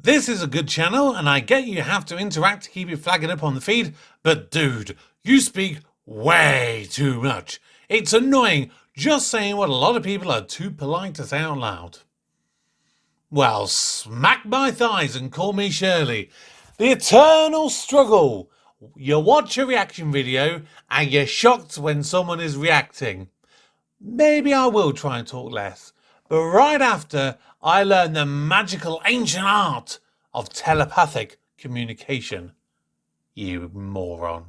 This is a good channel, and I get you have to interact to keep it flagging up on the feed, but dude, you speak way too much. It's annoying just saying what a lot of people are too polite to say out loud. Well, smack my thighs and call me Shirley. The eternal struggle. You watch a reaction video and you're shocked when someone is reacting. Maybe I will try and talk less, but right after I learn the magical ancient art of telepathic communication. You moron.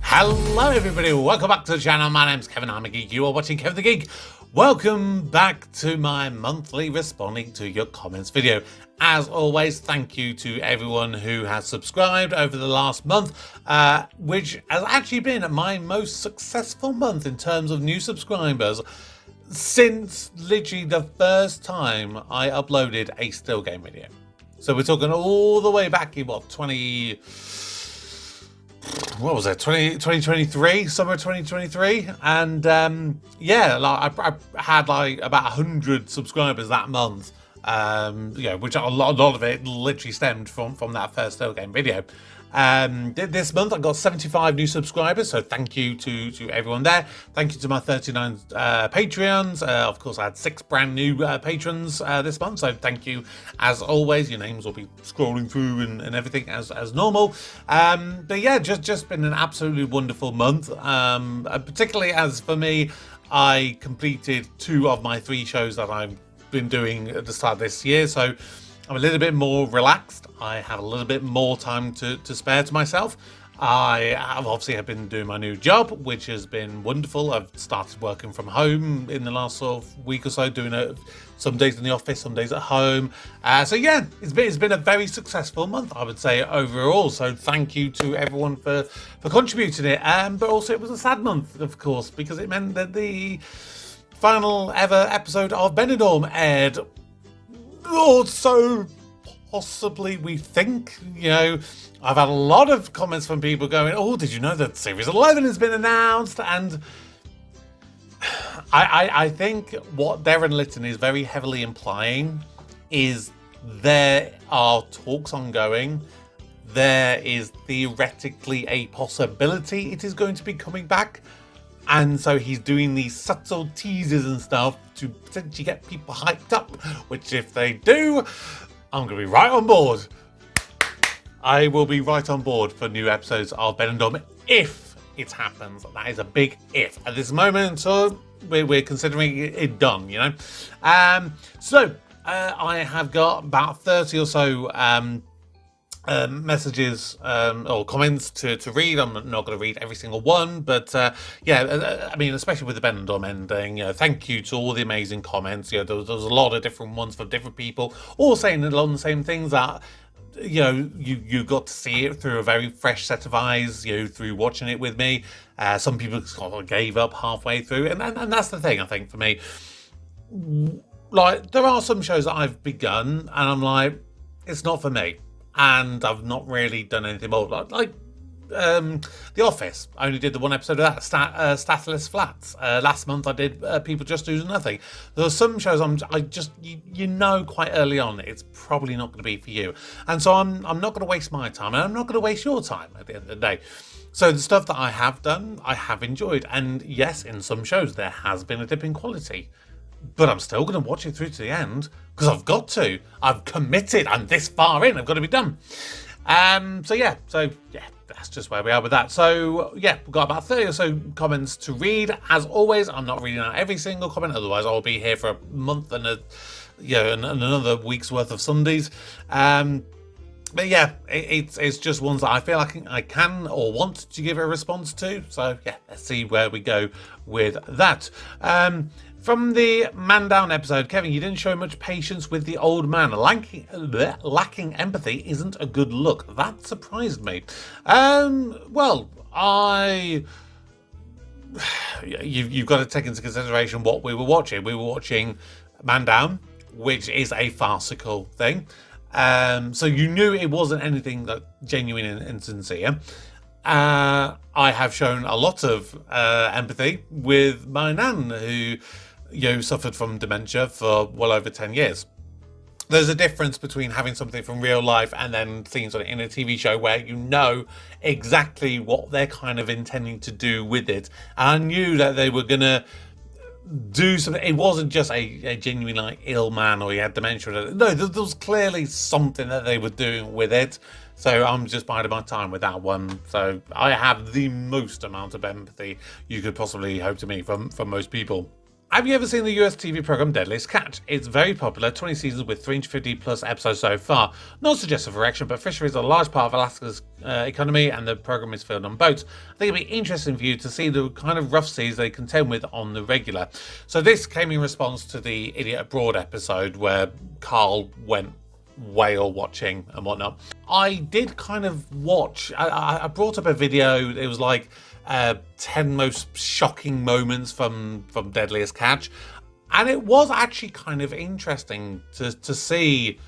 Hello everybody, welcome back to the channel. My name's Kevin, I'm a geek. You are watching Kevin the Geek. Welcome back to my monthly responding to your comments video. As always, thank you to everyone who has subscribed over the last month, which has actually been my most successful month in terms of new subscribers since literally the first time I uploaded a still game video. So we're talking all the way back in what, 2023, summer 2023, and yeah, like I had like about 100 subscribers that month, which a lot of it literally stemmed from that first still game video. This month I got 75 new subscribers, so thank you to everyone there. Thank you to my 39 Patreons. Of course, I had 6 brand new patrons this month, so thank you as always. Your names will be scrolling through and everything as normal. But yeah, just been an absolutely wonderful month, particularly as for me, I completed 2 of my 3 shows that I've been doing at the start of this year, so I'm a little bit more relaxed. I have a little bit more time to spare to myself. I have been doing my new job, which has been wonderful. I've started working from home in the last sort of week or so, doing it some days in the office, some days at home. So yeah, it's been a very successful month, I would say, overall. So thank you to everyone for contributing it. But also it was a sad month, of course, because it meant that the final ever episode of Benidorm aired. Or so possibly we think. You know, I've had a lot of comments from people going, oh, did you know that Series 11 has been announced? And I think what Darren Litton is very heavily implying is there are talks ongoing. There is theoretically a possibility it is going to be coming back. And so he's doing these subtle teasers and stuff to potentially get people hyped up, which if they do, I'm going to be right on board. I will be right on board for new episodes of Benidorm if it happens. That is a big if. At this moment, so we're considering it done, you know. So I have got about 30 or so messages or comments to read. I'm not going to read every single one, but yeah, I mean, especially with the Benidorm ending, you know, thank you to all the amazing comments. You know, there was a lot of different ones from different people, all saying a lot of the same things, that you know, you got to see it through a very fresh set of eyes, you know, through watching it with me. Some people sort of gave up halfway through, and that's the thing, I think, for me. Like, there are some shows that I've begun and I'm like, it's not for me. And I've not really done anything more. Like The Office. I only did the 1 episode of that. Statless Flats. Last month I did People Just Do Nothing. There are some shows you know quite early on it's probably not going to be for you. And so I'm not going to waste my time, and I'm not going to waste your time at the end of the day. So the stuff that I have done, I have enjoyed. And yes, in some shows there has been a dip in quality. But I'm still going to watch it through to the end because I've got to. I've committed. I'm this far in. I've got to be done. So yeah, that's just where we are with that. So yeah, we've got about 30 or so comments to read. As always, I'm not reading out every single comment. Otherwise, I'll be here for a month and another week's worth of Sundays. But yeah, it's just ones that I feel like I can or want to give a response to. So yeah, let's see where we go with that. From the Man Down episode, Kevin, you didn't show much patience with the old man. Lacking empathy isn't a good look. That surprised me. Well, you've got to take into consideration what we were watching. We were watching Man Down, which is a farcical thing. So you knew it wasn't anything like genuine and sincere. I have shown a lot of empathy with my nan, who suffered from dementia for well over 10 years. There's a difference between having something from real life and then seeing something in a TV show where you know exactly what they're kind of intending to do with it. And I knew that they were going to do something. It wasn't just a genuine like ill man or he had dementia. No, there was clearly something that they were doing with it. So I'm just biding my time with that one. So I have the most amount of empathy you could possibly hope to meet from most people. Have you ever seen the US TV program Deadliest Catch? It's very popular, 20 seasons with 350 plus episodes so far. Not suggestive for action, but fisheries are a large part of Alaska's economy and the program is filmed on boats. I think it'd be interesting for you to see the kind of rough seas they contend with on the regular. So this came in response to the Idiot Abroad episode where Carl went whale watching and whatnot. I did kind of watch, I brought up a video, it was like 10 most shocking moments from Deadliest Catch, and it was actually kind of interesting to see,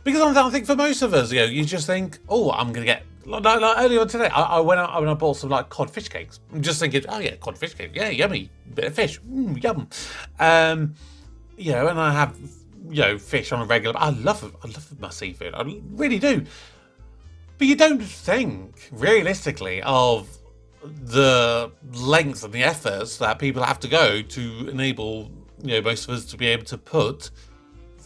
because I think for most of us, you just think, oh, I'm gonna get like earlier on today, I went out and I bought some like cod fish cakes. I'm just thinking, oh yeah, cod fish cake, yeah, yummy, bit of fish, yum. And I have fish on a regular. I love my seafood, I really do. But you don't think realistically of the lengths and the efforts that people have to go to enable most of us to be able to put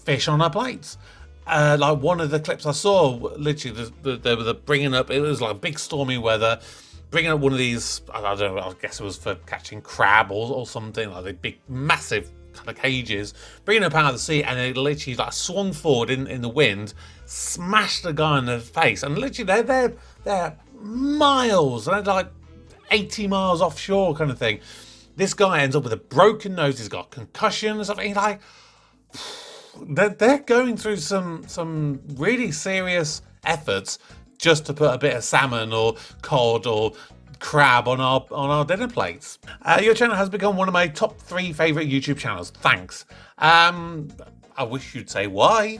fish on our plates. Like one of the clips I saw, literally they were bringing up, it was like big stormy weather, bringing up one of these, I don't know, I guess it was for catching crab or something, like the big massive kind of cages, bringing up out of the sea, and it literally like swung forward in the wind, smashed the guy in the face, and literally they're miles, they're like 80 miles offshore kind of thing. This guy ends up with a broken nose, he's got concussion and stuff. He's like, they're going through some really serious efforts just to put a bit of salmon or cod or crab on our dinner plates. Your channel has become one of my top 3 favorite YouTube channels. Thanks. I wish you'd say why,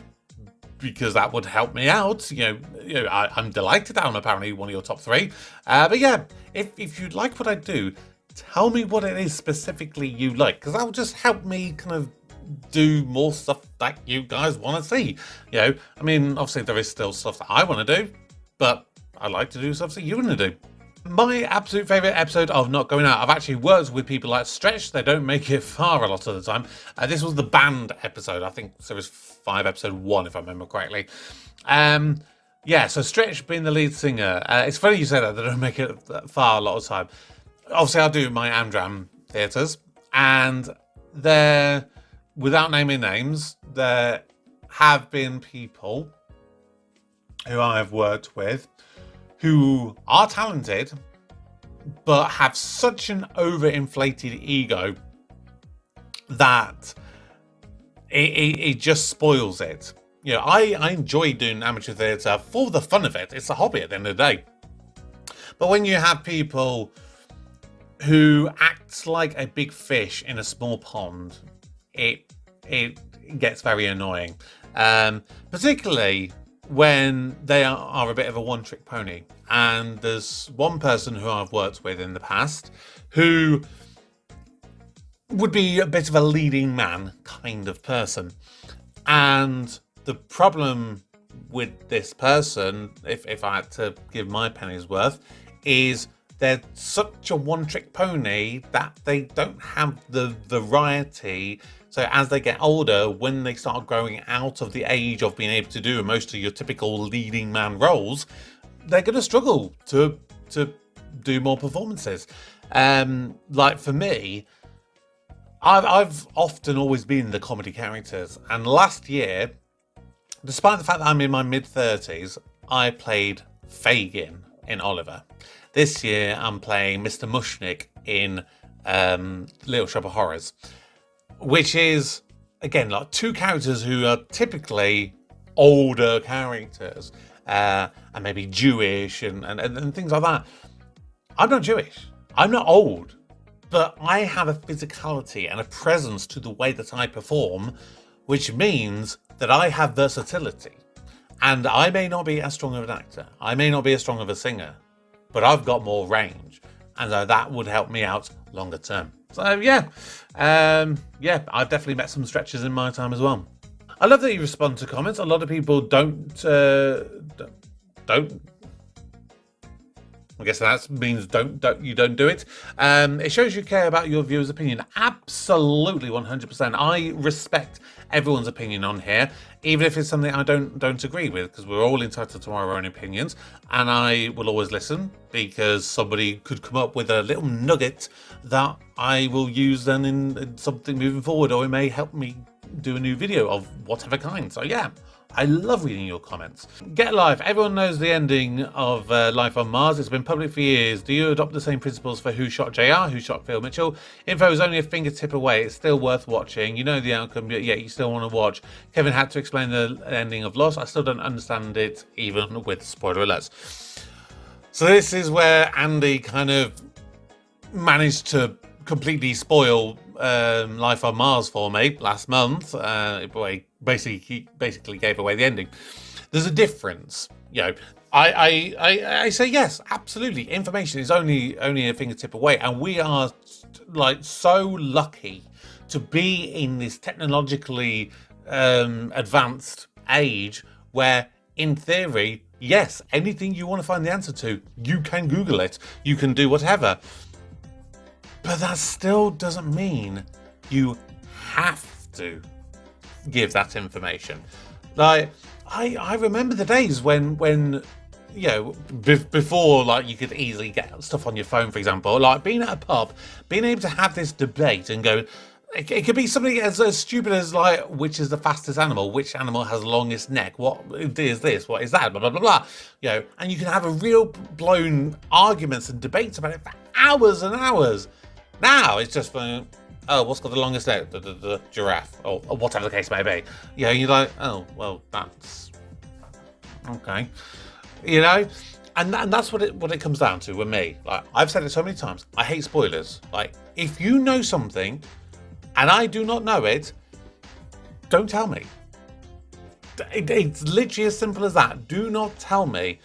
because that would help me out. I'm delighted that I'm apparently one of your top 3. But yeah, if you'd like what I do, tell me what it is specifically you like, because that will just help me kind of do more stuff that you guys want to see. I mean, obviously there is still stuff that I want to do, but I like to do stuff that you want to do. My absolute favourite episode of Not Going Out, I've actually worked with people like Stretch, they don't make it far a lot of the time. This was the band episode, I think Series 5, Episode 1, if I remember correctly. Yeah, so Stretch being the lead singer, it's funny you say that, they don't make it far a lot of the time. Obviously, I do my Amdram theatres, and there, without naming names, there have been people who I've worked with who are talented, but have such an overinflated ego that it just spoils it. I enjoy doing amateur theatre for the fun of it. It's a hobby at the end of the day. But when you have people who act like a big fish in a small pond, it gets very annoying. Particularly when they are a bit of a one-trick pony. And there's one person who I've worked with in the past who would be a bit of a leading man kind of person. And the problem with this person, if I had to give my penny's worth, is they're such a one-trick pony that they don't have the variety. So as they get older, when they start growing out of the age of being able to do most of your typical leading man roles, they're going to struggle to do more performances. Like for me, I've often always been the comedy characters. And last year, despite the fact that I'm in my mid-30s, I played Fagin in Oliver. This year, I'm playing Mr. Mushnick in Little Shop of Horrors, which is, again, like 2 characters who are typically older characters, and maybe Jewish and things like that. I'm not Jewish. I'm not old. But I have a physicality and a presence to the way that I perform, which means that I have versatility. And I may not be as strong of an actor. I may not be as strong of a singer. but I've got more range, and so that would help me out longer term. So yeah, I've definitely met some stretches in my time as well. I love that you respond to comments. A lot of people don't. I guess that means don't do it. It shows you care about your viewers' opinion. Absolutely, 100%. I respect everyone's opinion on here, even if it's something I don't agree with, because we're all entitled to our own opinions, and I will always listen because somebody could come up with a little nugget that I will use then in something moving forward, or it may help me do a new video of whatever kind. So yeah, I love reading your comments. Get Life. Everyone knows the ending of Life on Mars. It's been public for years. Do you adopt the same principles for Who Shot JR, Who Shot Phil Mitchell? Info is only a fingertip away. It's still worth watching. You know the outcome, yet you still want to watch. Kevin had to explain the ending of Lost. I still don't understand it, even with spoiler alerts. So this is where Andy kind of managed to completely spoil Life on Mars for me last month. He basically gave away the ending. There's a difference, you know. I say yes, absolutely. Information is only a fingertip away, and we are like so lucky to be in this technologically advanced age where, in theory, yes, anything you want to find the answer to, you can Google it, you can do whatever. But that still doesn't mean you have to give that information. Like, I remember the days when you know, before, like, you could easily get stuff on your phone, for example, like being at a pub, being able to have this debate and go, it could be something as stupid as, like, which is the fastest animal, which animal has the longest neck, what is this, what is that, blah, blah, blah, blah. You know, and you can have a real blown arguments and debates about it for hours and hours. Now it's just like, oh, what's got the longest neck? The giraffe, or whatever the case may be. You know, you're like, oh, well, that's okay. You know, and that's what it comes down to with me. Like, I've said it so many times, I hate spoilers. Like, if you know something and I do not know it, don't tell me. It's literally as simple as that. Do not tell me.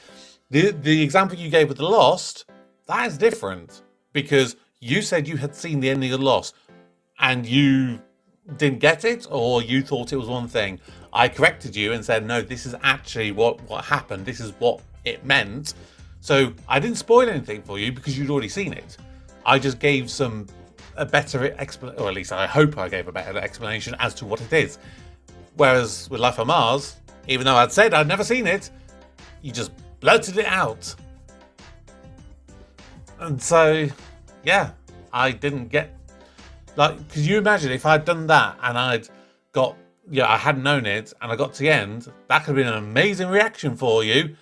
The example you gave with the Lost, that is different, because you said you had seen the ending of Lost and you didn't get it, or you thought it was one thing. I corrected you and said, no, this is actually what happened. This is what it meant. So I didn't spoil anything for you because you'd already seen it. I just gave a better explanation, or at least I hope I gave a better explanation as to what it is. Whereas with Life on Mars, even though I'd said I'd never seen it, you just blurted it out. And so, yeah, I didn't get, like, could you imagine if I'd done that and I'd got, I hadn't known it and I got to the end, that could have been an amazing reaction for you,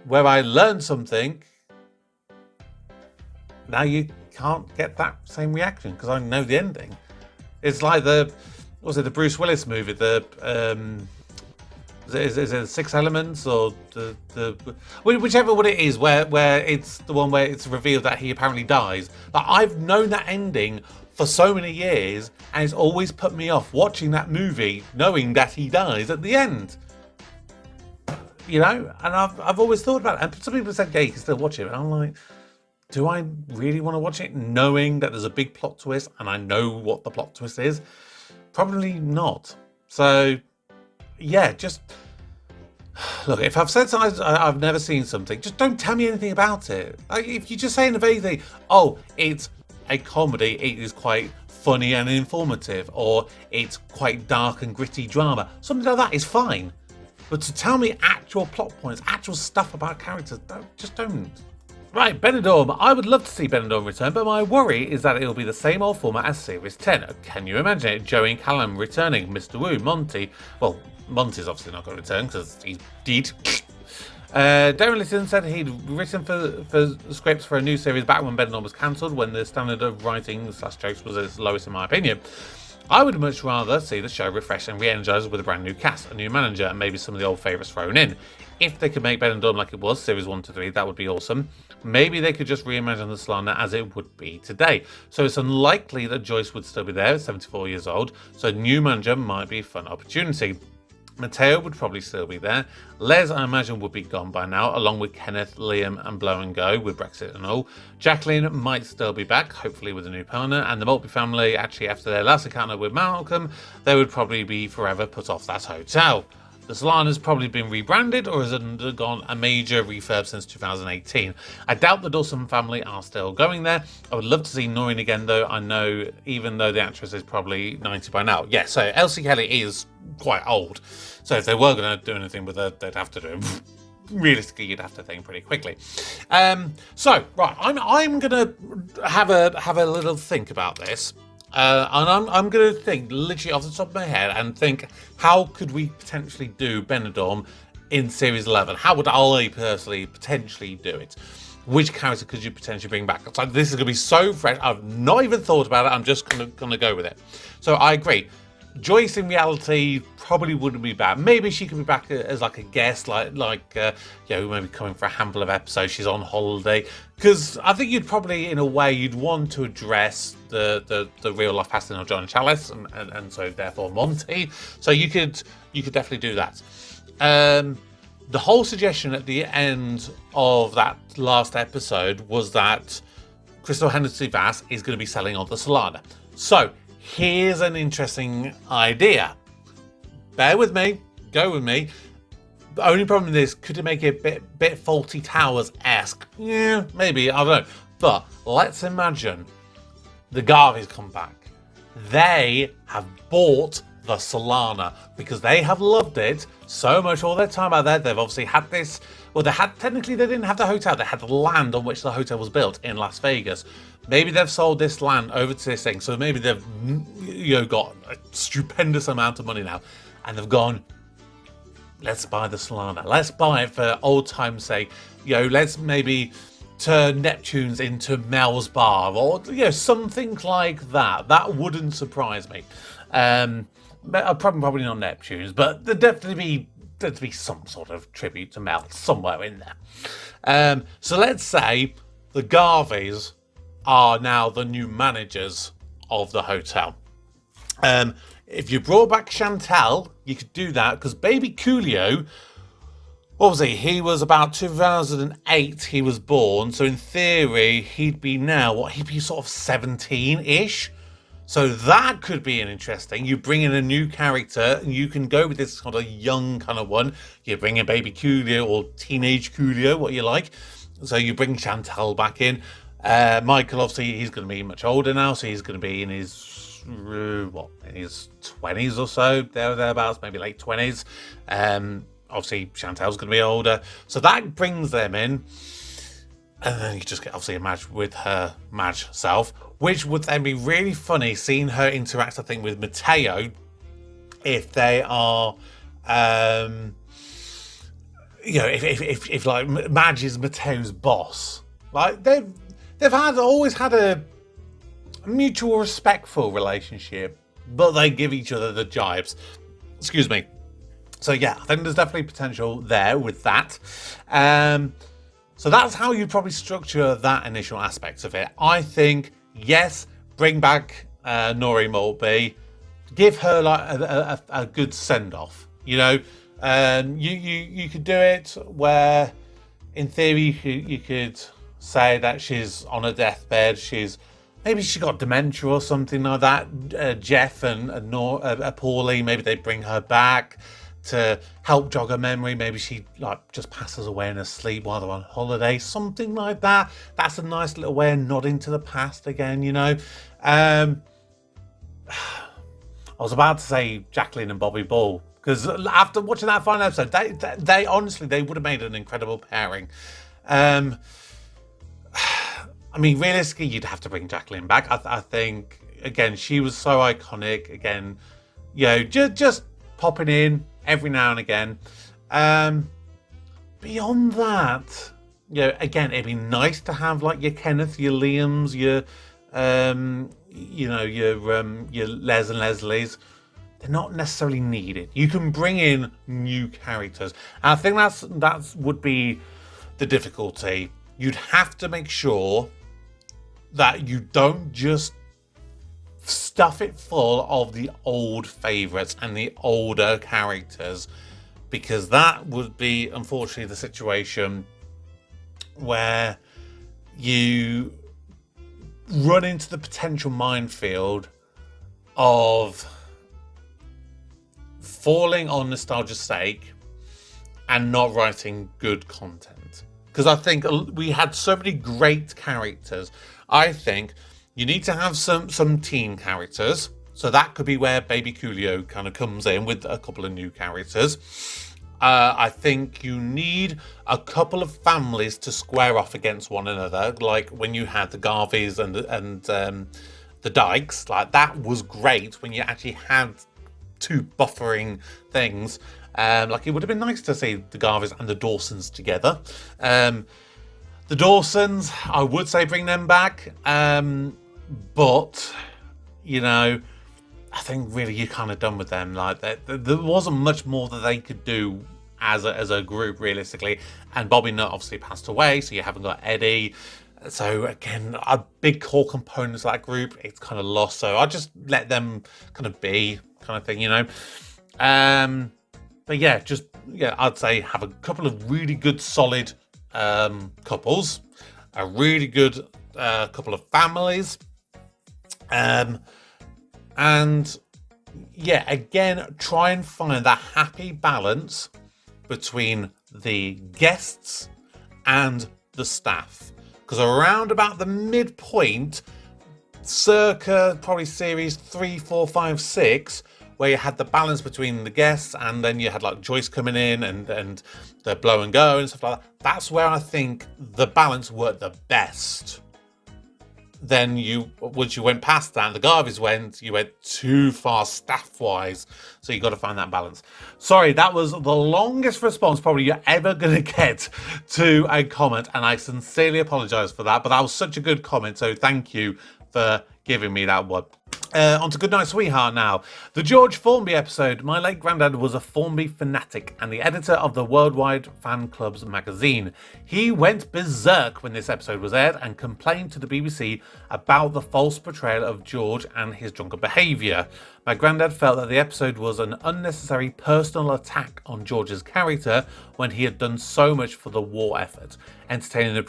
where I learned something. Now you can't get that same reaction because I know the ending. It's like the Bruce Willis movie, is it Six Elements, or whichever one it is, where it's the one where it's revealed that he apparently dies. Like, I've known that ending for so many years, and it's always put me off watching that movie knowing that he dies at the end. You know, and I've always thought about it. And some people said, yeah, you can still watch it. And I'm like, do I really want to watch it knowing that there's a big plot twist and I know what the plot twist is? Probably not. So, yeah, just look, if I've said something, I've never seen something, just don't tell me anything about it. Like, if you just say in the vague thing, oh, it's a comedy, it is quite funny and informative, or it's quite dark and gritty drama, something like that is fine. But to tell me actual plot points, actual stuff about characters, don't. Right, Benidorm. I would love to see Benidorm return, but my worry is that it will be the same old format as Series 10. Can you imagine it? Joey and Callum returning, Mr. Wu, Monty. Well, Monty's obviously not going to return because he's dead. Darren Litton said he'd written for scripts for a new series back when Benidorm was cancelled, when the standard of writing / jokes was its lowest in my opinion. I would much rather see the show refreshed and re-energized with a brand new cast, a new manager, and maybe some of the old favourites thrown in. If they could make Benidorm like it was, Series 1 to 3, that would be awesome. Maybe they could just reimagine the Solana as it would be today. So it's unlikely that Joyce would still be there at 74 years old, so a new manager might be a fun opportunity. Mateo would probably still be there. Les, I imagine, would be gone by now, along with Kenneth, Liam, and Blow and Go with Brexit and all. Jacqueline might still be back, hopefully with a new partner. And the Maltby family, actually, after their last encounter with Malcolm, they would probably be forever put off that hotel. The salon has probably been rebranded or has undergone a major refurb since 2018. I doubt the Dawson family are still going there. I would love to see Noreen again, though. I know, even though the actress is probably 90 by now. Yeah, so Elsie Kelly is quite old. So if they were going to do anything with her, they'd have to do it. Realistically, you'd have to think pretty quickly. So, right, I'm going to have a little think about this. And I'm going to think literally off the top of my head and think, how could we potentially do Benidorm in Series 11? How would I personally potentially do it? Which character could you potentially bring back? So this is going to be so fresh. I've not even thought about it. I'm just going to go with it. So I agree. Joyce in reality probably wouldn't be bad. Maybe she could be back as like a guest, like maybe coming for a handful of episodes. She's on holiday, because I think you'd probably, in a way, you'd want to address the real life passing of John Chalice and so therefore Monty. So you could definitely do that. The whole suggestion at the end of that last episode was that Crystal Hennessy Vass is going to be selling on the Solana. So here's an interesting idea. Bear with me, go with me. The only problem with this, could it make it a bit Faulty Towers-esque? Yeah, maybe, I don't know. But let's imagine the Garveys come back. They have bought the Solana because they have loved it so much all their time out there. They've obviously had this, well, technically they didn't have the hotel, they had the land on which the hotel was built in Las Vegas. Maybe they've sold this land over to this thing, so maybe they've got a stupendous amount of money now, and they've gone, let's buy the Solana. Let's buy it for old time's sake. Let's maybe turn Neptune's into Mel's Bar, or something like that. That wouldn't surprise me. Probably not Neptune's, but there'd definitely be some sort of tribute to Mel somewhere in there. So let's say the Garveys are now the new managers of the hotel. If you brought back Chantal, you could do that, because baby Coolio, what was he? He was about 2008 he was born, so in theory he'd be sort of 17-ish. So that could be an interesting. You bring in a new character, and you can go with this sort of young kind of one. You bring in baby Coolio or teenage Coolio, what you like. So you bring Chantal back in. Michael, obviously, he's going to be much older now, so he's going to be in his 20s or so, thereabouts, maybe late 20s. Obviously, Chantal's going to be older, so that brings them in, and then you just get obviously a Madge with her Madge self, which would then be really funny seeing her interact, I think, with Mateo, if they are, if like Madge is Mateo's boss, like they've always had a mutual respectful relationship, but they give each other the jibes. Excuse me. So yeah, I think there's definitely potential there with that. So that's how you probably structure that initial aspect of it. I think, yes, bring back Noreen Maltby, give her like a good send-off. You could do it where, in theory, you could say that she's on her deathbed. Maybe she got dementia or something like that. Jeff and Paulie, maybe they bring her back to help jog her memory. Maybe she just passes away in her sleep while they're on holiday, something like that. That's a nice little way of nodding to the past again. I was about to say Jacqueline and Bobby Ball, because after watching that final episode, they honestly, they would have made an incredible pairing. I mean, realistically, you'd have to bring Jacqueline back. I think, again, she was so iconic. Again, just popping in every now and again. Beyond that, again, it'd be nice to have like your Kenneth, your Liams, your Les and Leslies. They're not necessarily needed. You can bring in new characters. And I think that would be the difficulty. You'd have to make sure that you don't just stuff it full of the old favourites and the older characters, because that would be, unfortunately, the situation where you run into the potential minefield of falling on nostalgia's sake and not writing good content. Because I think we had so many great characters. I think you need to have some teen characters. So that could be where Baby Coolio kind of comes in with a couple of new characters. I think you need a couple of families to square off against one another, like when you had the Garveys and the Dykes. Like, that was great when you actually had two buffering things. Like, it would have been nice to see the Garveys and the Dawsons together. The Dawsons, I would say bring them back, but you know, I think really you're kind of done with them. Like, there wasn't much more that they could do as a group, realistically. And Bobby Nutt obviously passed away, so you haven't got Eddie. So again, a big core components of that group, it's kind of lost. So I just let them kind of be, kind of thing, you know. But yeah, I'd say have a couple of really good, solid couples, a really good couple of families, and yeah, again, try and find that happy balance between the guests and the staff. Because around about the midpoint, circa probably series 3, 4, 5, 6, where you had the balance between the guests, and then you had like Joyce coming in and the blow and go and stuff like that. That's where I think the balance worked the best. Then once you went past that, and the Garveys you went too far staff-wise. So you got to find that balance. Sorry, that was the longest response probably you're ever going to get to a comment, and I sincerely apologise for that. But that was such a good comment, so thank you for giving me that one. On to Goodnight Sweetheart now. The George Formby episode. My late granddad was a Formby fanatic and the editor of the Worldwide Fan Clubs magazine. He went berserk when this episode was aired and complained to the BBC about the false portrayal of George and his drunken behaviour. My granddad felt that the episode was an unnecessary personal attack on George's character when he had done so much for the war effort, entertaining the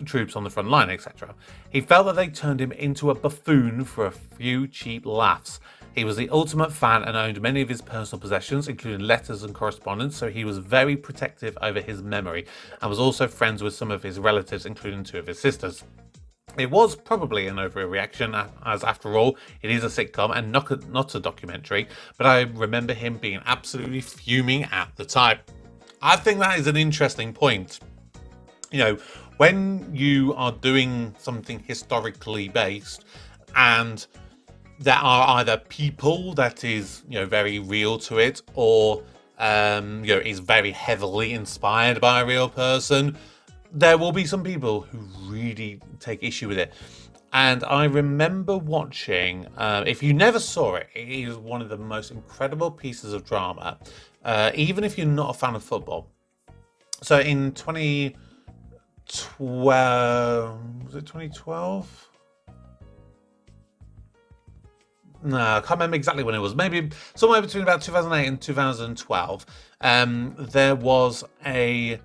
troops on the front line, etc. He felt that they turned him into a buffoon for a few cheap laughs. He was the ultimate fan and owned many of his personal possessions, including letters and correspondence, so he was very protective over his memory and was also friends with some of his relatives, including 2 of his sisters. It was probably an overreaction, as after all, it is a sitcom and not a documentary, but I remember him being absolutely fuming at the time. I think that is an interesting point. You know, when you are doing something historically based and there are either people that is, you know, very real to it, or you know, is very heavily inspired by a real person, there will be some people who really take issue with it. And I remember watching, if you never saw it, it is one of the most incredible pieces of drama, even if you're not a fan of football. So in 2012, was it 2012? No, I can't remember exactly when it was. Maybe somewhere between about 2008 and 2012. There was a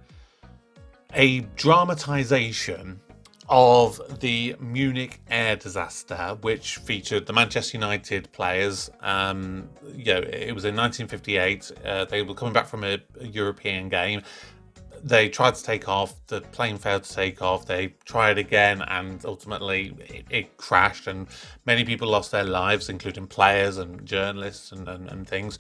dramatization of the Munich air disaster, which featured the Manchester United players. It was in 1958. They were coming back from a European game. They tried to take off. The plane failed to take off. They tried again, and ultimately it crashed, and many people lost their lives, including players and journalists and things.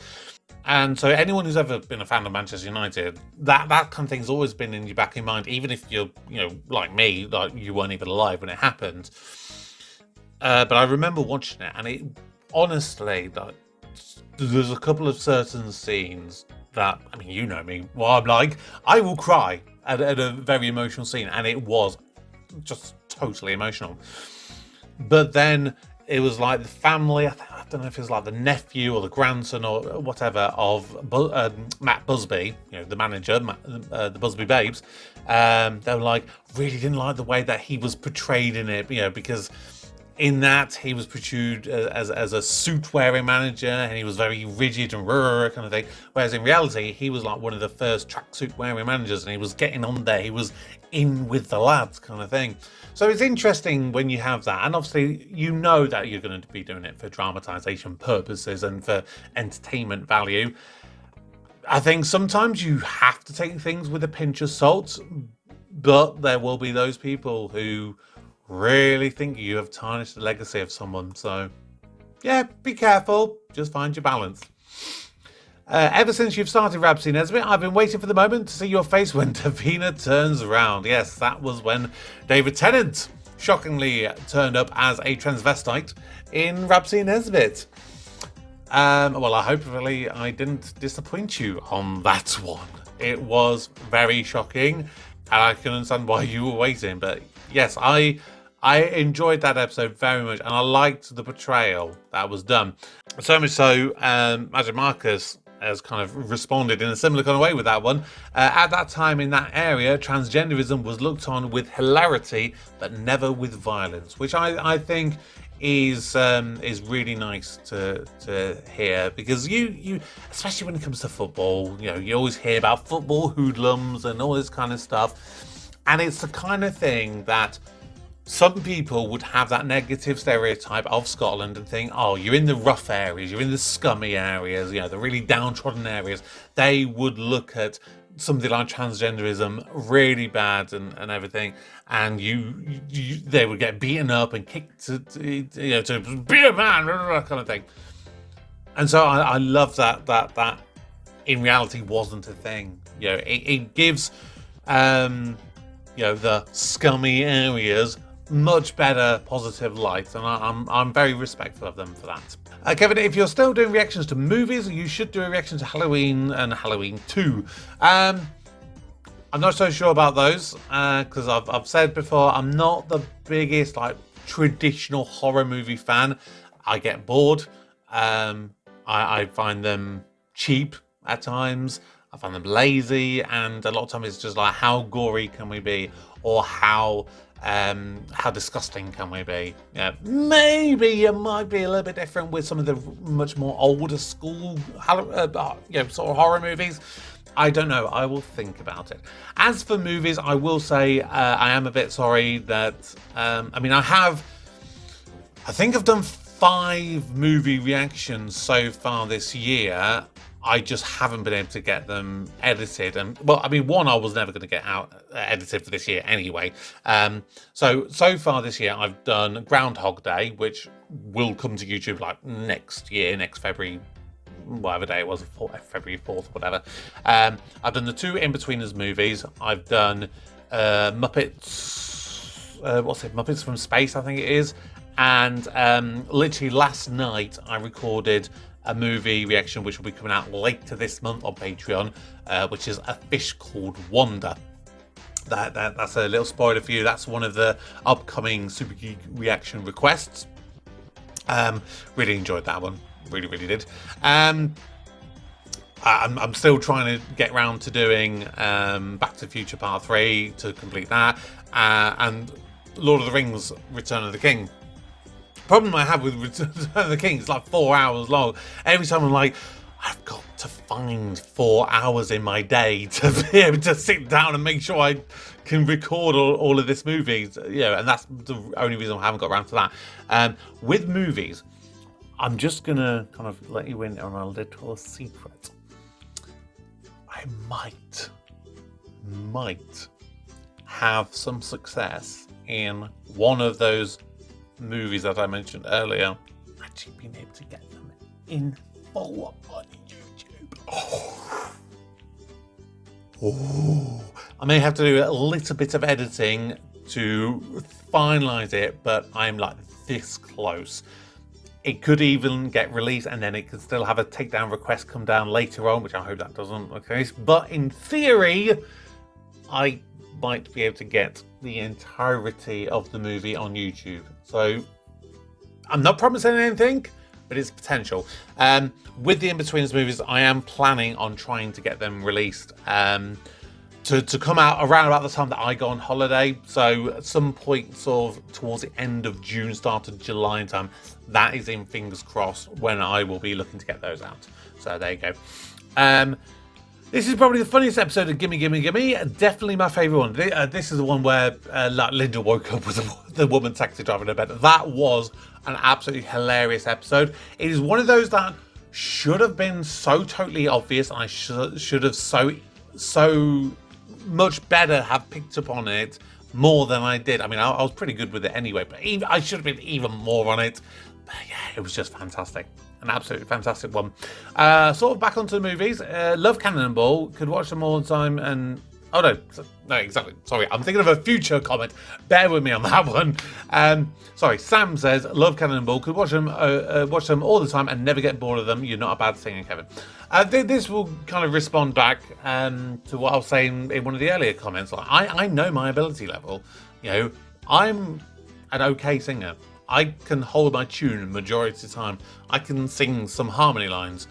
And so anyone who's ever been a fan of Manchester United, that kind of thing's always been in your back of your mind, even if you're, you know, like me, like you weren't even alive when it happened. But I remember watching it, and it honestly, like, there's a couple of certain scenes that, I mean, you know me, well, I'm like, I will cry at a very emotional scene, and it was just totally emotional. But then it was like the family, I don't know if it was like the nephew or the grandson or whatever of Matt Busby, you know, the manager, the Busby Babes. They were like, really didn't like the way that he was portrayed in it, you know, because in that he was portrayed as a suit-wearing manager, and he was very rigid and kind of thing. Whereas in reality, he was like one of the first tracksuit-wearing managers, and he was getting on there. He was in with the lads, kind of thing. So it's interesting when you have that, and obviously you know that you're going to be doing it for dramatization purposes and for entertainment value. I think sometimes you have to take things with a pinch of salt, but there will be those people who really think you have tarnished the legacy of someone. So, yeah, be careful. Just find your balance. Ever since you've started Rabsy Nesbitt, I've been waiting for the moment to see your face when Davina turns around. Yes, that was when David Tennant shockingly turned up as a transvestite in Rabsy Nesbitt. Well, hopefully I didn't disappoint you on that one. It was very shocking, and I can understand why you were waiting. But yes, I enjoyed that episode very much, and I liked the portrayal that was done. So much so, Magic Marcus has kind of responded in a similar kind of way with that one. At that time in that area, transgenderism was looked on with hilarity, but never with violence, which I think is really nice to hear, because you especially when it comes to football, you know, you always hear about football hoodlums and all this kind of stuff, and it's the kind of thing that some people would have that negative stereotype of Scotland and think, oh, you're in the rough areas, you're in the scummy areas, you know, the really downtrodden areas. They would look at something like transgenderism really bad and everything, and they would get beaten up and kicked to be a man, kind of thing. And so I love that in reality wasn't a thing. You know, it gives the scummy areas much better positive light, and I'm very respectful of them for that. Kevin, if you're still doing reactions to movies, you should do a reaction to Halloween and Halloween 2. I'm not so sure about those, because I've said before, I'm not the biggest traditional horror movie fan. I get bored. I find them cheap at times. I find them lazy, and a lot of times it's just like, how gory can we be, or how disgusting can we be? Yeah, maybe it might be a little bit different with some of the much more older school, sort of horror movies. I don't know. I will think about it. As for movies, I will say I am a bit sorry that I think I've done 5 movie reactions so far this year. I just haven't been able to get them edited, and one I was never going to get out edited for this year anyway. So far this year I've done Groundhog Day, which will come to YouTube next year, next February, whatever day it was, February 4th, whatever. I've done the 2 In-Betweeners movies. I've done Muppets, Muppets from Space, I think it is, and literally last night I recorded a movie reaction which will be coming out later this month on Patreon, which is A Fish Called Wanda. That's a little spoiler for you. That's one of the upcoming Super Geek reaction requests. Really enjoyed that one. Really, really did. I'm still trying to get round to doing Back to the Future Part 3 to complete that, and Lord of the Rings Return of the King. Problem I have with Return of the King is 4 hours long. Every time I'm like, I've got to find 4 hours in my day to be able to sit down and make sure I can record all of this movie. And that's the only reason I haven't got around to that. With movies, I'm just gonna kind of let you in on a little secret. I might have some success in one of those movies that I mentioned earlier, actually being able to get them in full on YouTube. I may have to do a little bit of editing to finalize it, but I'm this close. It could even get released, and then it could still have a takedown request come down later on, which I hope that doesn't occur. But in theory, I might be able to get the entirety of the movie on YouTube. So I'm not promising anything, but it's potential. With the In-Betweeners movies, I am planning on trying to get them released to come out around about the time that I go on holiday. So at some point sort of towards the end of June, start of July time, that is in fingers crossed when I will be looking to get those out. So there you go. This is probably the funniest episode of Gimme Gimme Gimme. Definitely my favourite one. This is the one where Linda woke up with the woman taxi driver in her bed. That was an absolutely hilarious episode. It is one of those that should have been so totally obvious. I should have so much better have picked up on it more than I did. I mean, I was pretty good with it anyway, but I should have been even more on it. But yeah, it was just fantastic. An absolutely fantastic one. Sort of back onto the movies. Love Cannonball. Could watch them all the time. And oh no, exactly. Sorry, I'm thinking of a future comment. Bear with me on that one. Sorry, Sam says love Cannonball. Could watch them all the time and never get bored of them. You're not a bad singer, Kevin. This will kind of respond back to what I was saying in one of the earlier comments. Like, I know my ability level. You know, I'm an okay singer. I can hold my tune majority of the time. I can sing some harmony lines.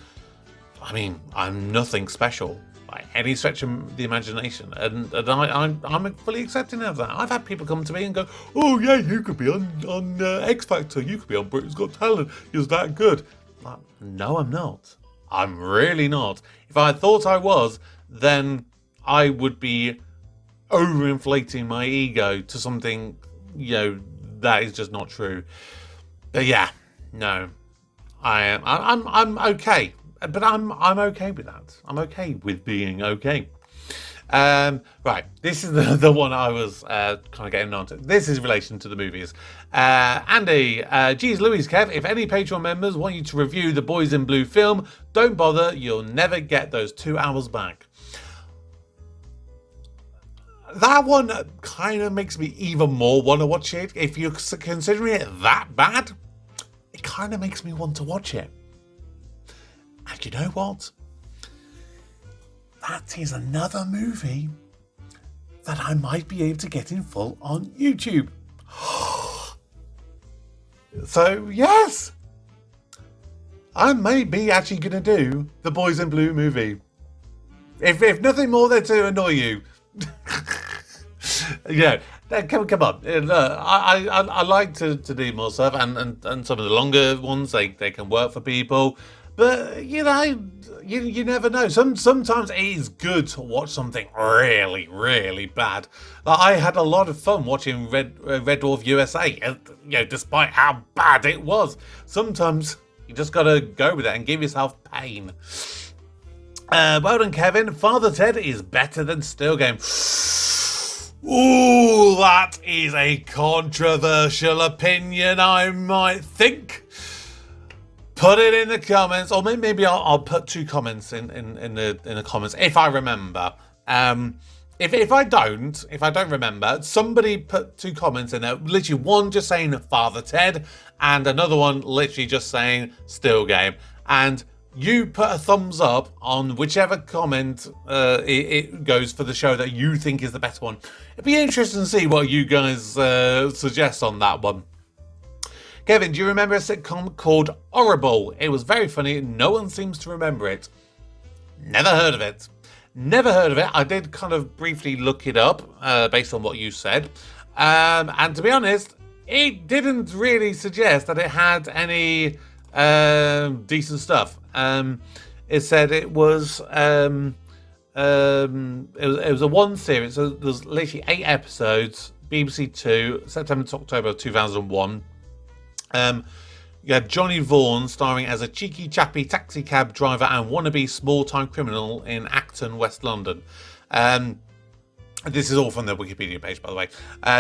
I mean, I'm nothing special by any stretch of the imagination, and I'm fully accepting of that. I've had people come to me and go, "Oh yeah, you could be on X Factor. You could be on Britain's Got Talent. You're that good." Like, no, I'm not. I'm really not. If I thought I was, then I would be overinflating my ego to something, you know, that is just not true. But yeah, no, I'm okay. But I'm okay with that. I'm okay with being okay. Right, this is the one I was kind of getting onto. This is in relation to the movies. Andy, geez Louise, Kev, if any Patreon members want you to review the Boys in Blue film, don't bother. You'll never get those 2 hours back. That one kind of makes me even more want to watch it. If you're considering it that bad, it kind of makes me want to watch it. And you know what? That is another movie that I might be able to get in full on YouTube. So, yes, I may be actually going to do the Boys in Blue movie. If nothing more than to annoy you. Yeah, come on. I like to do more stuff, and some of the longer ones they can work for people. But you know, you never know. Sometimes it is good to watch something really, really bad. Like, I had a lot of fun watching Red Dwarf USA. You know, despite how bad it was, sometimes you just gotta go with it and give yourself pain. Well done, Kevin. Father Ted is better than Still Game. Ooh, that is a controversial opinion, I might think. Put it in the comments, or maybe I'll put 2 comments in the comments if I remember. If I don't remember, somebody put 2 comments in there. Literally one just saying Father Ted, and another one literally just saying Still Game. And you put a thumbs up on whichever comment it goes for the show that you think is the best one. It'd be interesting to see what you guys suggest on that one. Kevin, do you remember a sitcom called Horrible? It was very funny. No one seems to remember it. Never heard of it. I did kind of briefly look it up based on what you said. And to be honest, it didn't really suggest that it had any decent stuff. It said it was a one series, so there's literally 8 episodes, BBC 2, September to October 2001. You had Johnny Vaughan starring as a cheeky chappy taxi cab driver and wannabe small-time criminal in Acton, West London. This is all from the Wikipedia page, by the way.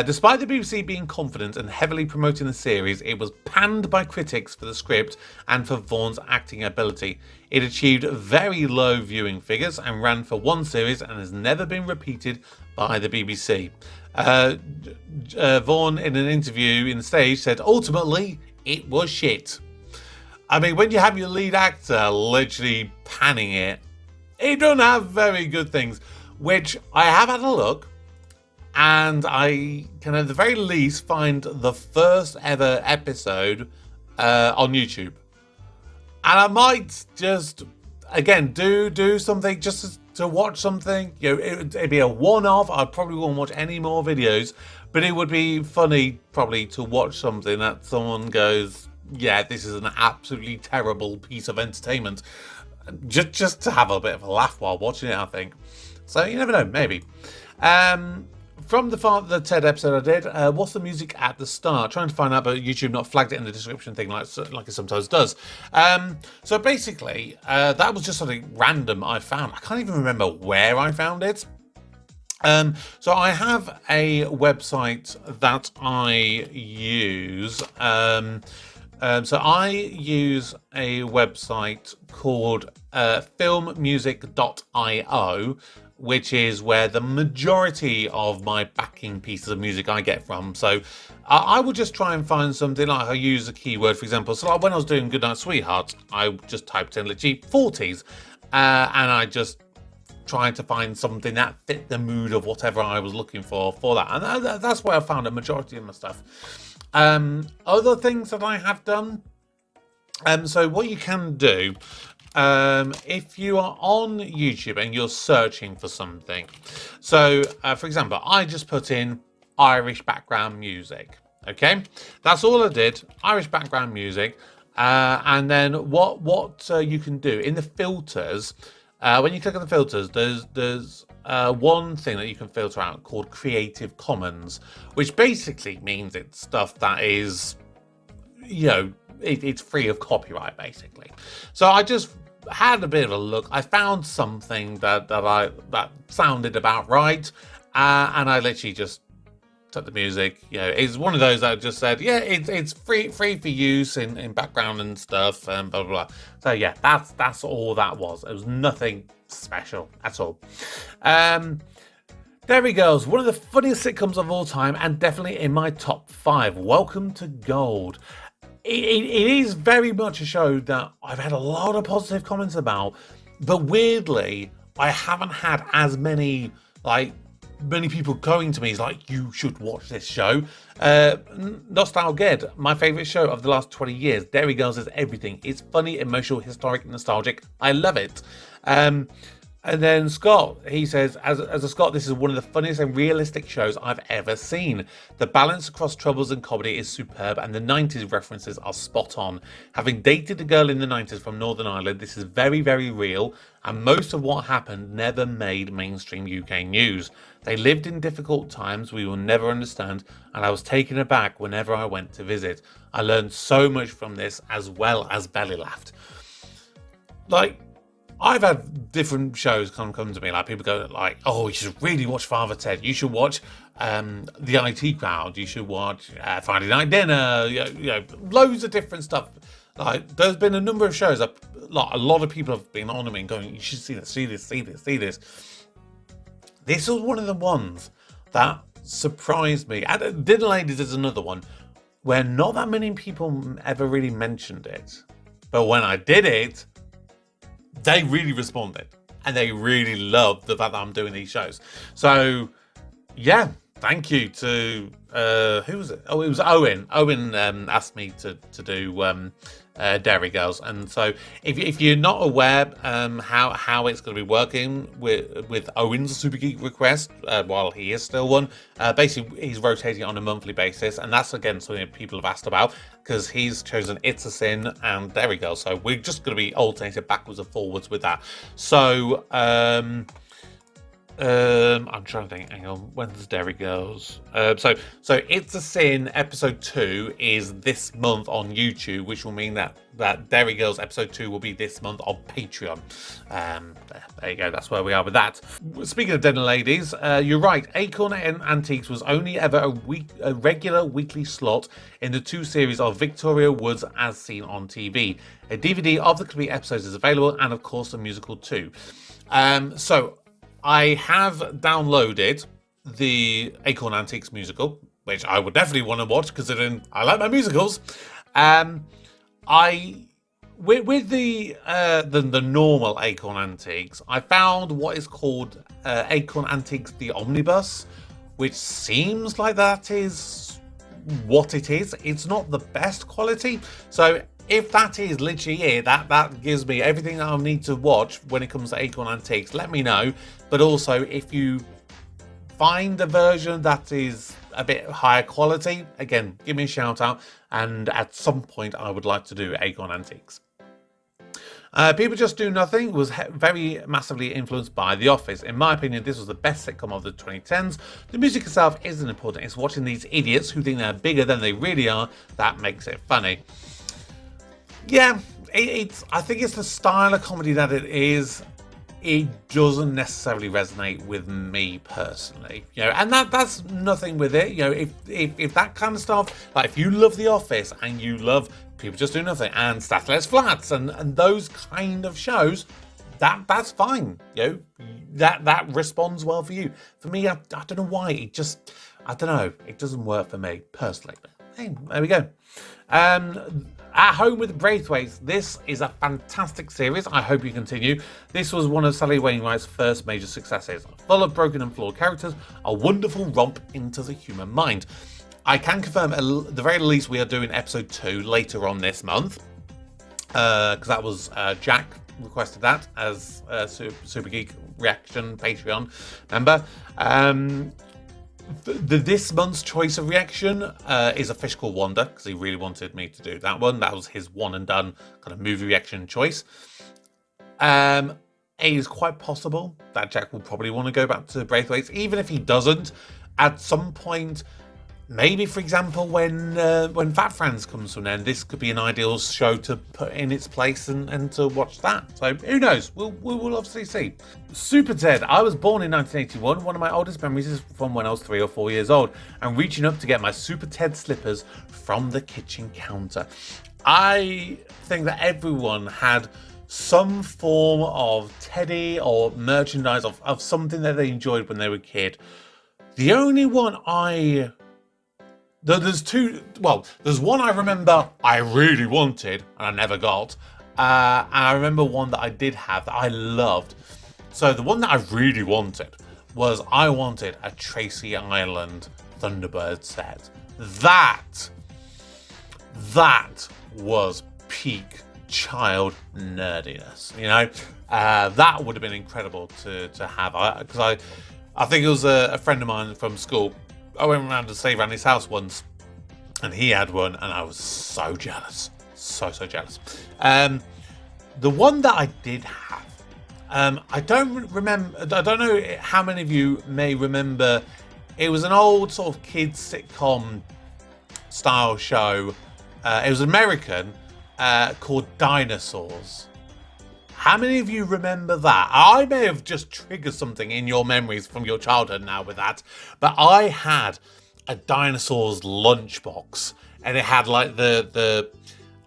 Despite the BBC being confident and heavily promoting the series, it was panned by critics for the script and for Vaughan's acting ability. It achieved very low viewing figures and ran for 1 series and has never been repeated by the BBC. Vaughan, in an interview in the stage, said, ultimately, it was shit. I mean, when you have your lead actor literally panning it, it doesn't have very good things. Which I have had a look, and I can at the very least find the first ever episode on YouTube. And I might just, again, do something just to watch something. It'd be a one-off. I probably won't watch any more videos, but it would be funny probably to watch something that someone goes, yeah, this is an absolutely terrible piece of entertainment. Just to have a bit of a laugh while watching it, I think. So you never know, maybe. From the TED episode I did, what's the music at the start? Trying to find out, but YouTube not flagged it in the description thing like it sometimes does. So basically, that was just something random I found. I can't even remember where I found it. So I have a website that I use. So I use a website called filmmusic.io, which is where the majority of my backing pieces of music I get from. So I would just try and find something, like I use a keyword, for example. So like when I was doing Goodnight Sweetheart, I just typed in literally 40s, and I just trying to find something that fit the mood of whatever I was looking for that. And that's where I found a majority of my stuff. Other things that I have done. So what you can do, if you are on YouTube and you're searching for something, so for example, I just put in Irish background music. Okay, that's all I did. Irish background music, and then what you can do in the filters. When you click on the filters, there's one thing that you can filter out called Creative Commons, which basically means it's stuff that is, it's free of copyright, basically. So I just had a bit of a look. I found something that sounded about right, and I literally just took the music. It's one of those that just said, yeah, it's free for use in background and stuff, and blah blah blah. So yeah, that's all that was. It was nothing special at all. Derry Girls, one of the funniest sitcoms of all time, and definitely in my top 5. Welcome to Gold. It is very much a show that I've had a lot of positive comments about, but weirdly, I haven't had as many people going to me is like, you should watch this show. Nostalged, my favourite show of the last 20 years. Derry Girls is everything. It's funny, emotional, historic, nostalgic. I love it. And then Scott, he says, as a Scot, this is one of the funniest and realistic shows I've ever seen. The balance across troubles and comedy is superb, and the 90s references are spot on. Having dated a girl in the 90s from Northern Ireland, this is very, very real, and most of what happened never made mainstream UK news. They lived in difficult times we will never understand, and I was taken aback whenever I went to visit. I learned so much from this, as well as belly laughed. I've had different shows come to me, like people go like, oh, you should really watch Father Ted. You should watch The IT Crowd. You should watch Friday Night Dinner. Loads of different stuff. Like, there's been a number of shows that a lot of people have been on me and going, you should see this, see this, see this, see this. This was one of the ones that surprised me. And Dinner Ladies is another one where not that many people ever really mentioned it. But when I did it, they really responded, and they really loved the fact that I'm doing these shows. So, yeah, thank you to who was it? Oh, it was Owen. Owen asked me to do Derry Girls, and so if you're not aware how it's going to be working with Owen's Super Geek request, while he is still one, basically he's rotating on a monthly basis, and that's again something that people have asked about, because he's chosen It's a Sin and Derry Girls, so we're just going to be alternating backwards and forwards with that. So I'm trying to think. Hang on, when's Derry Girls? So It's a Sin episode 2 is this month on YouTube, which will mean that Derry Girls episode 2 will be this month on Patreon. There you go. That's where we are with that. Speaking of Dinner Ladies, you're right. Acorn Antiques was only ever a regular weekly slot in the 2 series of Victoria Woods as seen on TV. A DVD of the complete episodes is available, and of course the musical too. So I have downloaded the Acorn Antiques musical, which I would definitely want to watch, considering I like my musicals. With the normal Acorn Antiques, I found what is called Acorn Antiques the Omnibus, which seems like that is what it is. It's not the best quality. So if that is literally it, that gives me everything that I'll need to watch when it comes to Acorn Antiques, let me know. But also, if you find a version that is a bit higher quality, again, give me a shout out. And at some point, I would like to do Acorn Antiques. People Just Do Nothing was very massively influenced by The Office. In my opinion, this was the best sitcom of the 2010s. The music itself isn't important. It's watching these idiots who think they're bigger than they really are that makes it funny. Yeah, I think it's the style of comedy that it is. It doesn't necessarily resonate with me personally, and that's nothing with it. If that kind of stuff, like if you love The Office and you love People Just Do Nothing and Stathless Flats and those kind of shows, that's fine. That responds well for you. For me, I don't know why I don't know. It doesn't work for me personally. But hey, there we go. At Home with Braithwaite, this is a fantastic series. I hope you continue. This was one of Sally Wainwright's first major successes. Full of broken and flawed characters, a wonderful romp into the human mind. I can confirm, at the very least, we are doing episode 2 later on this month. Because that was Jack requested that as a Super Geek Reaction Patreon member. This month's choice of reaction is A Fish Called Wanda, because he really wanted me to do that one. That was his one and done kind of movie reaction choice. It is quite possible that Jack will probably want to go back to Braithwaite, even if he doesn't. At some point, maybe, for example, when Fat Friends comes to an end, this could be an ideal show to put in its place and to watch that. So who knows? We'll obviously see. Super Ted. I was born in 1981. One of my oldest memories is from when I was 3 or 4 years old and reaching up to get my Super Ted slippers from the kitchen counter. I think that everyone had some form of teddy or merchandise of something that they enjoyed when they were a kid. The only one there's one I remember I really wanted and I never got. And I remember one that I did have that I loved. So the one that I really wanted was I wanted a Tracy Island Thunderbird set. That was peak child nerdiness, that would have been incredible to have. Because I think it was a friend of mine from school. I went around to stay around his house once, and he had one, and I was so jealous. So jealous. The one that I did have, I don't know how many of you may remember, it was an old sort of kids sitcom style show. It was American, called Dinosaurs. How many of you remember that? I may have just triggered something in your memories from your childhood now with that, but I had a Dinosaurs lunchbox, and it had like the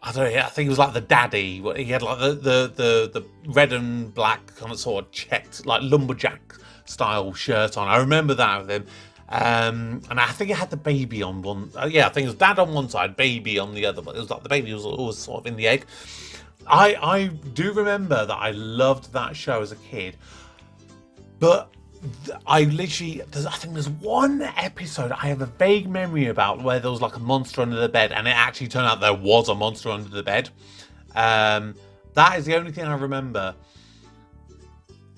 I don't know, I think it was like the daddy. He had like the red and black kind of sort of checked, like lumberjack style shirt on. I remember that with him. And I think it had the baby on one. I think it was dad on one side, baby on the other. But it was like the baby was always sort of in the egg. I do remember that I loved that show as a kid, but I think there's one episode I have a vague memory about where there was like a monster under the bed, and it actually turned out there was a monster under the bed. That is the only thing I remember.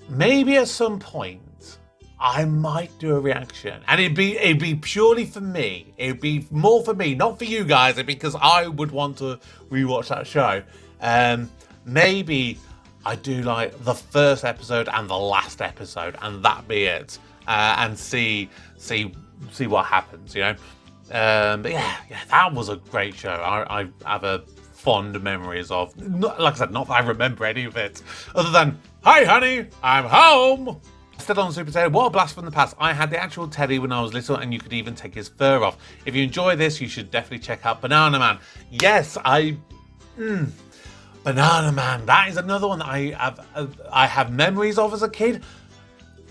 Maybe at some point I might do a reaction, and it'd be purely for me. It'd be more for me, not for you guys, because I would want to rewatch that show. Maybe I do like the first episode and the last episode, and that be it, and see what happens, But yeah, that was a great show. I have a fond memories of. Like I said, not that I remember any of it, other than "Hi, honey, I'm home." Still on Super Teddy, what a blast from the past. I had the actual Teddy when I was little, and you could even take his fur off. If you enjoy this, you should definitely check out Banana Man. Yes, Banana Man, that is another one that I have memories of as a kid.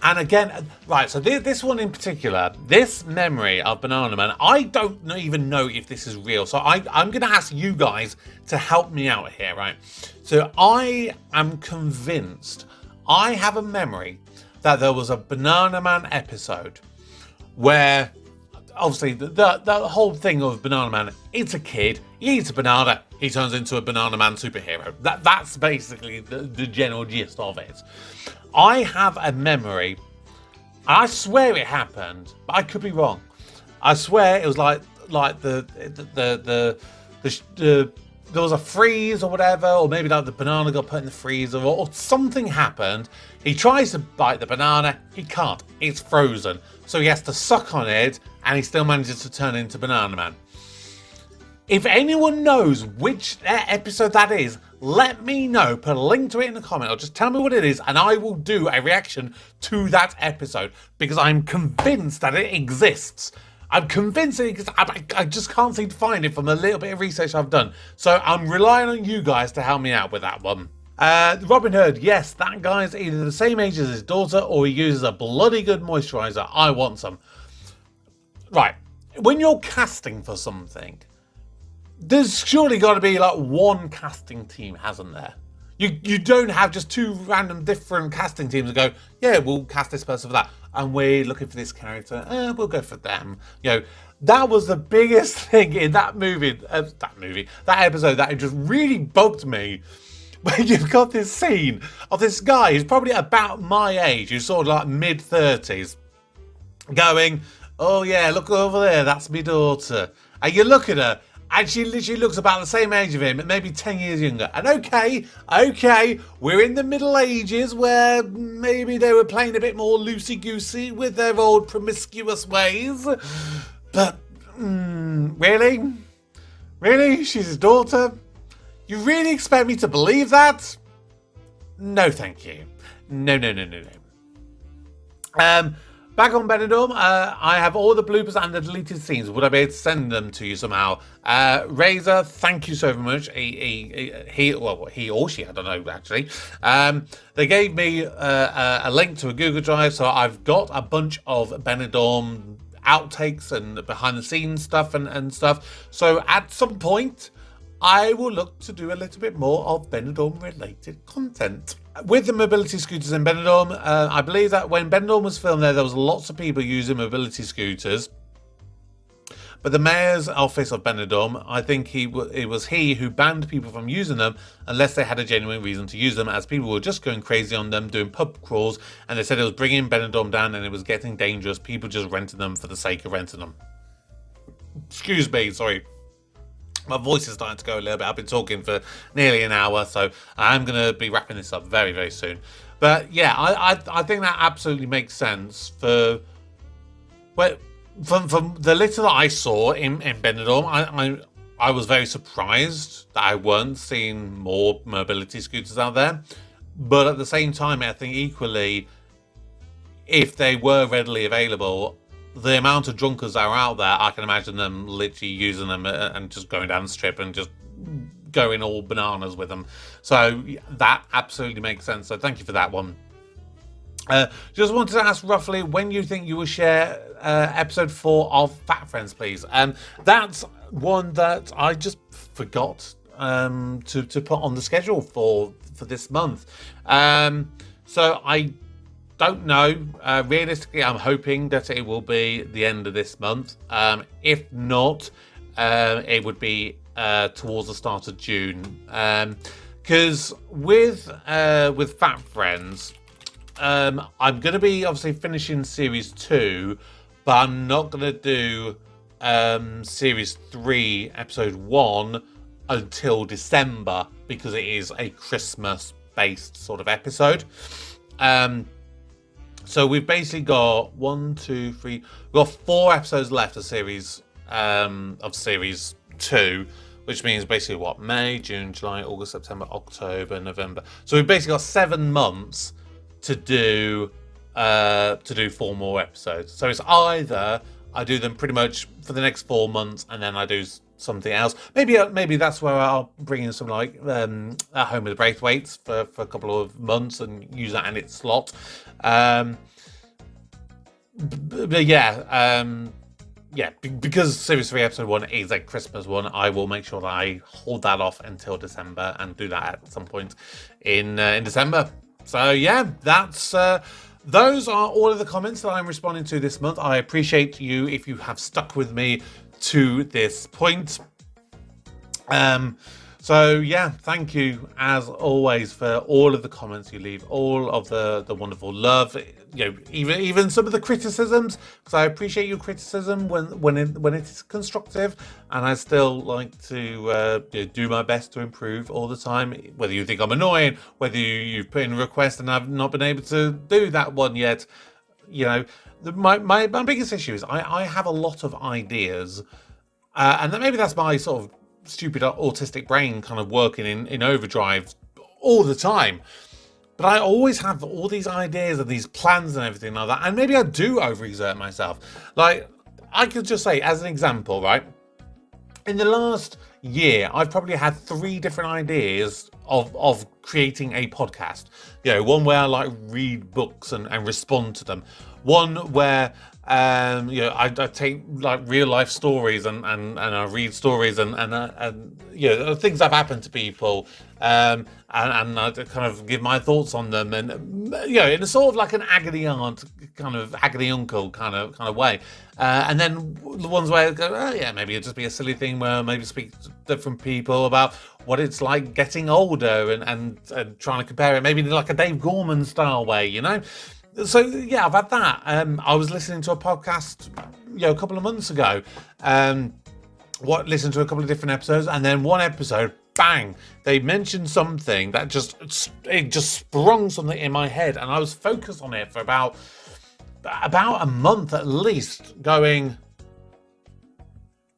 And again, right, so this one in particular, this memory of Banana Man, I don't even know if this is real. So I'm going to ask you guys to help me out here, right? So I am convinced I have a memory that there was a Banana Man episode where, obviously the whole thing of Banana Man, it's a kid, he eats a banana, he turns into a Banana Man superhero. That's basically the general gist of it. I have a memory, I swear it happened, but I could be wrong. I swear it was like there was a freeze or whatever, or maybe like the banana got put in the freezer, or something happened. He tries to bite the banana, he can't. It's frozen. So he has to suck on it, and he still manages to turn into Banana Man. If anyone knows which episode that is, let me know. Put a link to it in the comment, or just tell me what it is, and I will do a reaction to that episode, because I'm convinced that it exists. I'm convinced it exists. I just can't seem to find it from the little bit of research I've done. So I'm relying on you guys to help me out with that one. Robin Hood, yes, that guy's either the same age as his daughter, or he uses a bloody good moisturiser. I want some. Right, when you're casting for something, there's surely got to be like one casting team, hasn't there? You don't have just two random different casting teams and go, yeah, we'll cast this person for that, and we're looking for this character, we'll go for them. You know, that was the biggest thing in that episode that it just really bugged me. Where you've got this scene of this guy who's probably about my age, who's sort of like mid-30s, going, oh yeah, look over there, that's my daughter. And you look at her, and she literally looks about the same age of him, maybe 10 years younger. And okay, we're in the Middle Ages where maybe they were playing a bit more loosey-goosey with their old promiscuous ways. But, really? Really? She's his daughter? You really expect me to believe that? No, thank you. No. Back on Benidorm, I have all the bloopers and the deleted scenes. Would I be able to send them to you somehow? Razor, thank you so much. He or she, I don't know actually. They gave me a link to a Google Drive, so I've got a bunch of Benidorm outtakes and behind the scenes stuff and stuff. So at some point, I will look to do a little bit more of Benidorm related content. With the mobility scooters in Benidorm, I believe that when Benidorm was filmed there was lots of people using mobility scooters. But the mayor's office of Benidorm, I think it was he who banned people from using them unless they had a genuine reason to use them, as people were just going crazy on them, doing pub crawls, and they said it was bringing Benidorm down and it was getting dangerous. People just rented them for the sake of renting them. Excuse me, sorry. My voice is starting to go a little bit. I've been talking for nearly an hour, so I'm going to be wrapping this up very, very soon. But yeah, I think that absolutely makes sense from the little that I saw in Benidorm. I was very surprised that I weren't seeing more mobility scooters out there. But at the same time, I think equally, if they were readily available, the amount of drunkards that are out there, I can imagine them literally using them and just going down the strip and just going all bananas with them. So that absolutely makes sense. So thank you for that one. Just wanted to ask roughly when you think you will share episode 4 of Fat Friends, please. That's one that I just forgot to put on the schedule for this month. So I don't know. Realistically, I'm hoping that it will be the end of this month. If not, it would be towards the start of June. Because with Fat Friends, I'm going to be obviously finishing series 2, but I'm not going to do series 3, episode 1 until December, because it is a Christmas-based sort of episode. So we've basically got we've got 4 episodes left of series 2, which means basically May, June, July, August, September, October, November. So we've basically got 7 months to do 4 more episodes. So it's either I do them pretty much for the next 4 months and then I do something else. Maybe that's where I'll bring in some like At Home with Braithwaites for a couple of months and use that in its slot. But yeah, because series 3 episode 1 is a Christmas one, I will make sure that I hold that off until December and do that at some point in December. So yeah, that's those are all of the comments that I'm responding to this month. I appreciate you if you have stuck with me to this point. So yeah, thank you as always for all of the comments you leave, all of the wonderful love, even some of the criticisms, because I appreciate your criticism when it is constructive, and I still like to do my best to improve all the time. Whether you think I'm annoying, whether you've put in a request and I've not been able to do that one yet, my biggest issue is I have a lot of ideas, and then maybe that's my sort of stupid autistic brain kind of working in overdrive all the time. But I always have all these ideas and these plans and everything like that. And maybe I do overexert myself. Like, I could just say, as an example, right? In the last year, I've probably had 3 different ideas of creating a podcast. One where I like read books and respond to them. One where I take like real life stories and I read stories and things that have happened to people, and I kind of give my thoughts on them, and in a sort of like an agony aunt kind of agony uncle kind of way, and then the ones where I go, oh yeah, maybe it'll just be a silly thing where I maybe speak to different people about what it's like getting older and trying to compare it maybe like a Dave Gorman style way, So yeah, I've had that. I was listening to a podcast, a couple of months ago. Listened to a couple of different episodes, and then one episode, bang! They mentioned something that just sprung something in my head, and I was focused on it for about a month at least, going,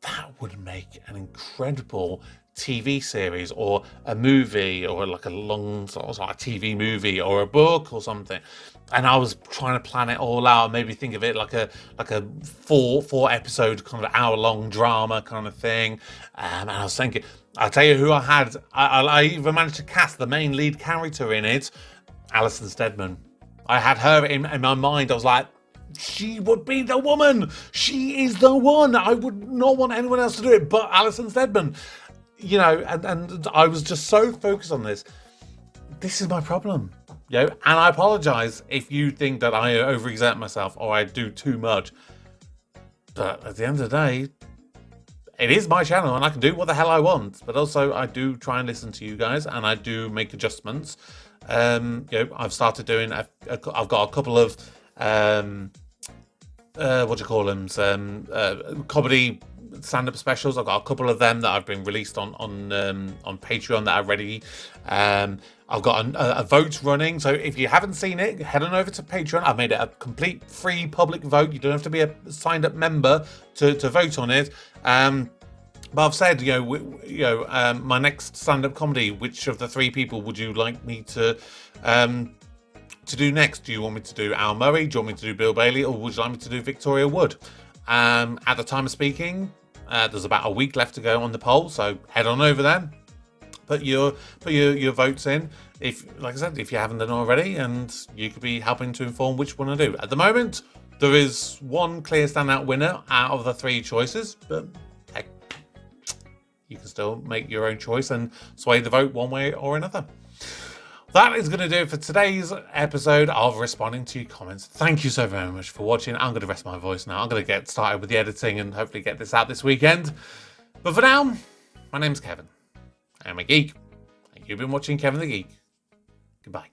that would make an incredible TV series or a movie or like a long sort of like TV movie or a book or something. And I was trying to plan it all out, maybe think of it like a four episode kind of hour long drama kind of thing. And I was thinking, I'll tell you who I had. I even managed to cast the main lead character in it, Alison Steadman. I had her in my mind. I was like, she would be the woman. She is the one. I would not want anyone else to do it but Alison Steadman. And I was just so focused on this. This is my problem. And I apologize if you think that I overexert myself or I do too much. But at the end of the day, it is my channel and I can do what the hell I want. But also, I do try and listen to you guys and I do make adjustments. I've started doing. I've got a couple of comedy stand-up specials. I've got a couple of them that have been released on Patreon that are ready. I've got a vote running, so if you haven't seen it, head on over to Patreon. I've made it a complete free public vote. You don't have to be a signed-up member to vote on it. But I've said, my next stand-up comedy, which of the 3 people would you like me to do next? Do you want me to do Al Murray? Do you want me to do Bill Bailey? Or would you like me to do Victoria Wood? At the time of speaking, there's about a week left to go on the poll, so head on over there. Put your votes in, if you haven't done already, and you could be helping to inform which one I do. At the moment, there is one clear standout winner out of the 3 choices, but heck, you can still make your own choice and sway the vote one way or another. That is going to do it for today's episode of Responding to Your Comments. Thank you so very much for watching. I'm going to rest my voice now. I'm going to get started with the editing and hopefully get this out this weekend. But for now, my name's Kevin. I'm a geek, and you've been watching Kevin the Geek. Goodbye.